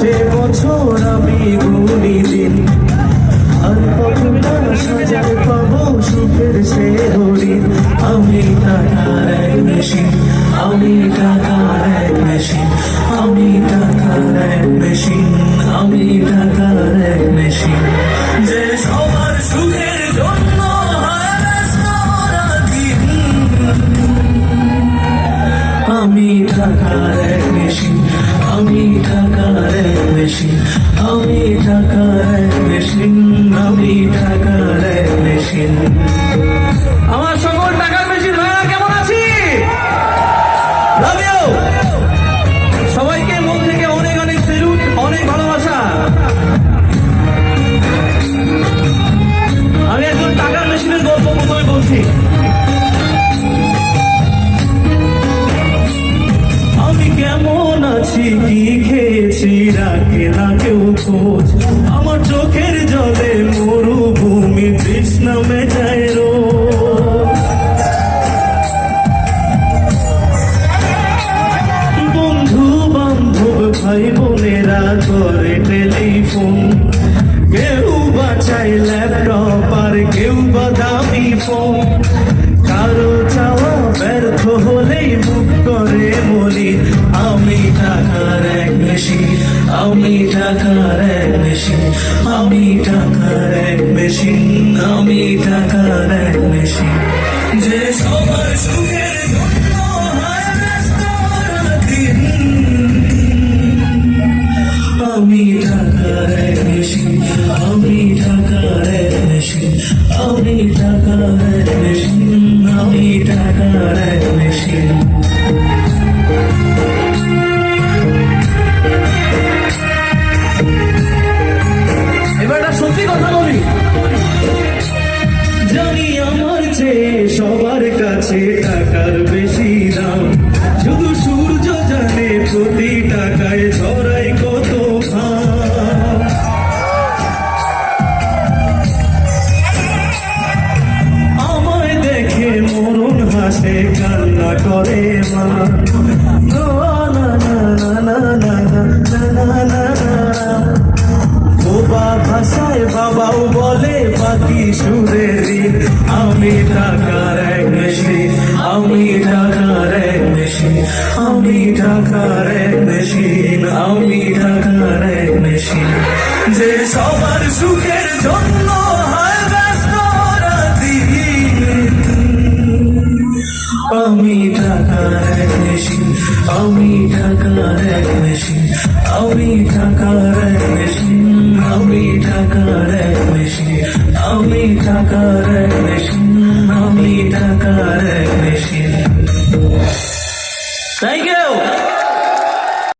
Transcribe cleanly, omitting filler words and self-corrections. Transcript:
সে বছর আমি গুনি দিন, আর কতটা সাজার পাবো সুখের সে হরিণ। আমি টাকার এক মেশিন, আমি টাকার এক মেশিন, আমি টাকার এক মেশিন, আমি টাকার এক মেশিন, যে সবার সুখের জন্য হয় ব্যস্ত রাতদিন। আমি টাকার এক মেশিন, আমি টাকার এক মেশিন, আমি টাকার এক মেশিন, আমি টাকার এক মেশিন। আমার সকল টাকার মেশিন ভাইরা কেমন আছি? লাভ ইউ সবাইকে মন থেকে অনেক অনেক সেলুট, অনেক ভালোবাসা। আমি একজন টাকার মেশিনের গল্প প্রথমে বলছি। আমি কেমন আছি, কি খেয়েছি, রাখে না কেউ খোঁজ। আমার চোখের জলে মরুভূমি তৃষ্ণা মেটায় রোজ। বন্ধু বান্ধব ভাই বোনেরা করে টেলিফোন, কেউ বাঁচায় ল্যাপটপ আর কেউ বা দামি ফোন। কারো চাওয়া ব্যর্থ হলেই মুখ করে বলি আমি টাকার এক মেশিন, আমি টাকার এক মেশিন, আমি টাকার এক মেশিন, আমি টাকার এক মেশিন, যে সবার সুখের জন্য হয় ব্যস্ত রাতদিন। আমি টাকার এক মেশিন, আমি টাকার এক মেশিন, আমি টাকার এক মেশিন, আমি টাকার এক মেশিন। এবার একটা সত্যি কথা বলি, জানি আমার চেয়ে সবার কাছে টাকার বেশি দাম। শুধু সূর্য জানে প্রতি টাকায় ছড়াই কত ঘাম। আমায় দেখে মরণ হাসে, কান্না করে মা। না না না না না না না না না। বোবা ভাষায় বাবাও বলে বাকি সুরের। আমি টাকার এক মেশিন, আমি টাকার এক মেশিন, আমি টাকার এক মেশিন, আমি টাকার এক মেশিন, যে সবার সুখের জন্য হয় ব্যস্ত রাতদিন। আমি টাকার এক মেশিন, আমি টাকার এক মেশিন, আমি টাকার এক মেশিন, আমি টাকার এক মেশিন, আমি টাকার